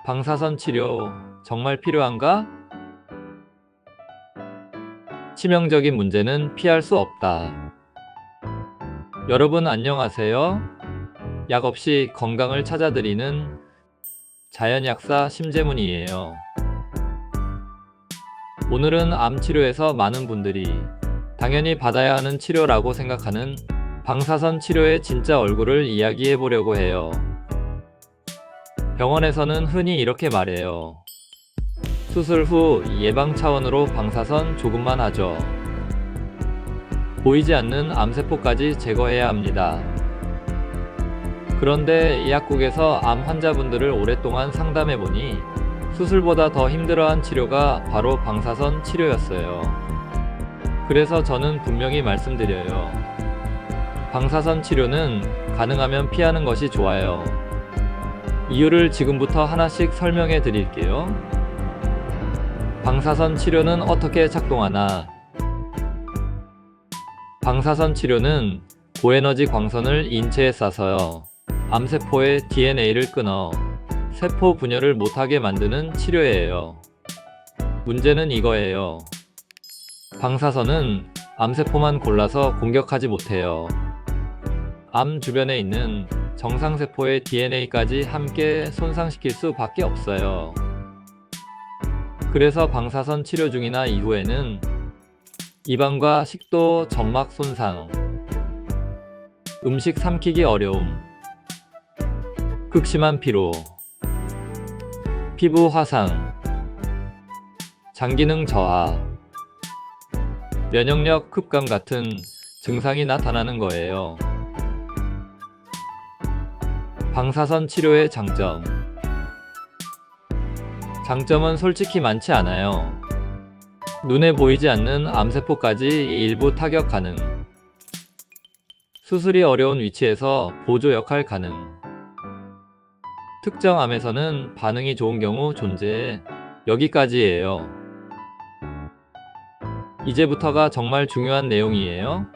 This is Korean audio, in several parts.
방사선 치료 정말 필요한가? 치명적인 문제는 피할 수 없다. 여러분 안녕하세요. 약 없이 건강을 찾아드리는 자연약사 심재문이에요. 오늘은 암 치료에서 많은 분들이 당연히 받아야 하는 치료라고 생각하는 방사선 치료의 진짜 얼굴을 이야기해 보려고 해요. 병원에서는 흔히 이렇게 말해요. 수술 후 예방 차원으로 방사선 조금만 하죠. 보이지 않는 암세포까지 제거해야 합니다. 그런데 이 약국에서 암 환자분들을 오랫동안 상담해보니 수술보다 더 힘들어한 치료가 바로 방사선 치료였어요. 그래서 저는 분명히 말씀드려요. 방사선 치료는 가능하면 피하는 것이 좋아요. 이유를 지금부터 하나씩 설명해 드릴게요. 방사선 치료는 어떻게 작동하나? 방사선 치료는 고에너지 광선을 인체에 쏴서요. 암세포의 DNA를 끊어 세포 분열을 못하게 만드는 치료예요. 문제는 이거예요. 방사선은 암세포만 골라서 공격하지 못해요. 암 주변에 있는 정상세포의 DNA까지 함께 손상시킬 수밖에 없어요. 그래서 방사선 치료 중이나 이후에는 입안과 식도 점막 손상, 음식 삼키기 어려움, 극심한 피로, 피부 화상, 장기능 저하, 면역력 급감 같은 증상이 나타나는 거예요. 방사선 치료의 장점. 장점은 솔직히 많지 않아요. 눈에 보이지 않는 암세포까지 일부 타격 가능. 수술이 어려운 위치에서 보조 역할 가능. 특정 암에서는 반응이 좋은 경우 존재해. 여기까지예요. 이제부터가 정말 중요한 내용이에요.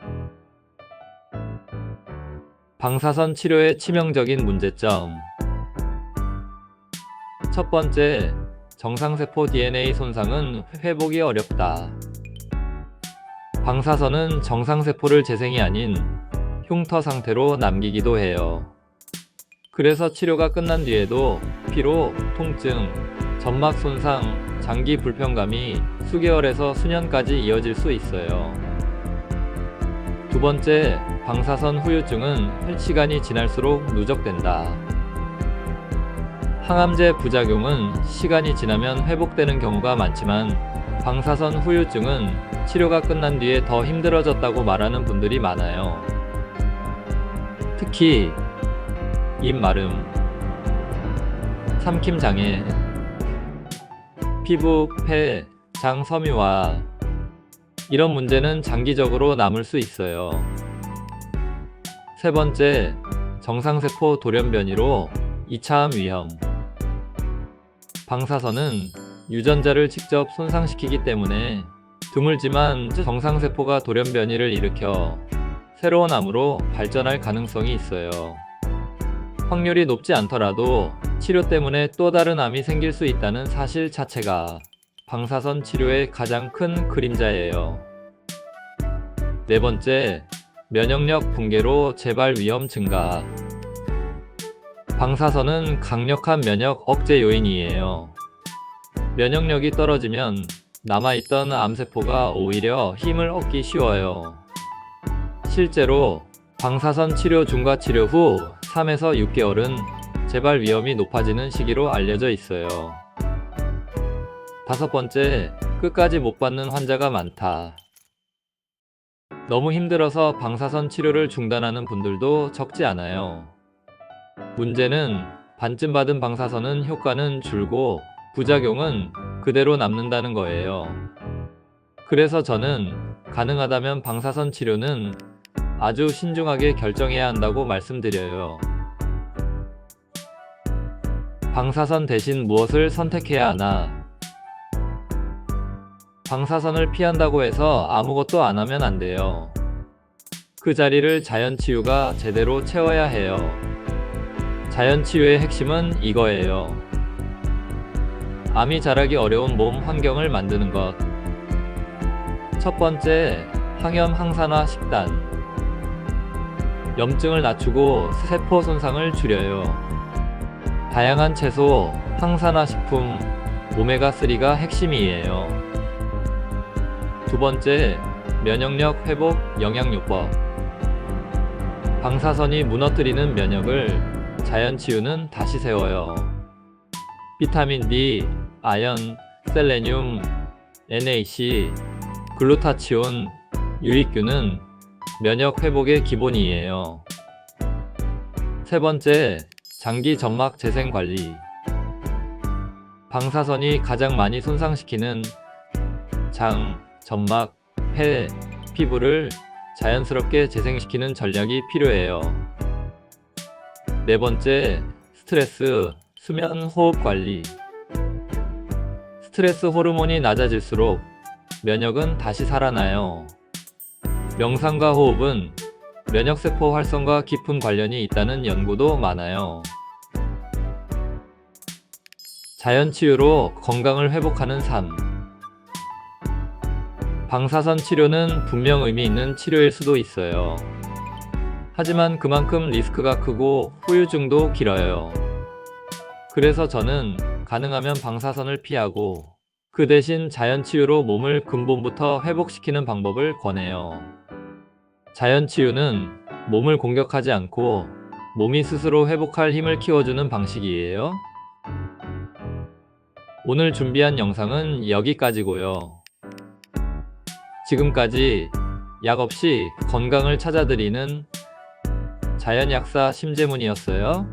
방사선 치료의 치명적인 문제점. 첫 번째, 정상세포 DNA 손상은 회복이 어렵다. 방사선은 정상세포를 재생이 아닌 흉터 상태로 남기기도 해요. 그래서 치료가 끝난 뒤에도 피로, 통증, 점막 손상, 장기 불편감이 수개월에서 수년까지 이어질 수 있어요. 두 번째, 방사선 후유증은 시간이 지날수록 누적된다. 항암제 부작용은 시간이 지나면 회복되는 경우가 많지만 방사선 후유증은 치료가 끝난 뒤에 더 힘들어졌다고 말하는 분들이 많아요. 특히 입 마름, 삼킴 장애, 피부, 폐, 장 섬유화 이런 문제는 장기적으로 남을 수 있어요. 세 번째, 정상세포 돌연변이로 2차암 위험. 방사선은 유전자를 직접 손상시키기 때문에 드물지만 정상세포가 돌연변이를 일으켜 새로운 암으로 발전할 가능성이 있어요. 확률이 높지 않더라도 치료 때문에 또 다른 암이 생길 수 있다는 사실 자체가 방사선 치료의 가장 큰 그림자예요. 네 번째, 면역력 붕괴로 재발 위험 증가. 방사선은 강력한 면역 억제 요인이에요. 면역력이 떨어지면 남아있던 암세포가 오히려 힘을 얻기 쉬워요. 실제로 방사선 치료 중과 치료 후 3에서 6개월은 재발 위험이 높아지는 시기로 알려져 있어요. 다섯 번째, 끝까지 못 받는 환자가 많다. 너무 힘들어서 방사선 치료를 중단하는 분들도 적지 않아요. 문제는 반쯤 받은 방사선은 효과는 줄고 부작용은 그대로 남는다는 거예요. 그래서 저는 가능하다면 방사선 치료는 아주 신중하게 결정해야 한다고 말씀드려요. 방사선 대신 무엇을 선택해야 하나? 방사선을 피한다고 해서 아무것도 안 하면 안 돼요. 그 자리를 자연치유가 제대로 채워야 해요. 자연치유의 핵심은 이거예요. 암이 자라기 어려운 몸 환경을 만드는 것. 첫 번째, 항염 항산화 식단. 염증을 낮추고 세포 손상을 줄여요. 다양한 채소, 항산화 식품, 오메가3가 핵심이에요. 두 번째, 면역력 회복 영양요법. 방사선이 무너뜨리는 면역을 자연 치유는 다시 세워요. 비타민 D, 아연, 셀레늄, NAC, 글루타치온, 유익균은 면역 회복의 기본이에요. 세 번째, 장기 점막 재생 관리. 방사선이 가장 많이 손상시키는 장, 점막, 폐, 피부를 자연스럽게 재생시키는 전략이 필요해요. 네 번째, 스트레스, 수면, 호흡 관리. 스트레스 호르몬이 낮아질수록 면역은 다시 살아나요. 명상과 호흡은 면역세포 활성과 깊은 관련이 있다는 연구도 많아요. 자연 치유로 건강을 회복하는 삶. 방사선 치료는 분명 의미 있는 치료일 수도 있어요. 하지만 그만큼 리스크가 크고 후유증도 길어요. 그래서 저는 가능하면 방사선을 피하고 그 대신 자연 치유로 몸을 근본부터 회복시키는 방법을 권해요. 자연 치유는 몸을 공격하지 않고 몸이 스스로 회복할 힘을 키워주는 방식이에요. 오늘 준비한 영상은 여기까지고요. 지금까지 약 없이 건강을 찾아드리는 자연약사 심재문이었어요.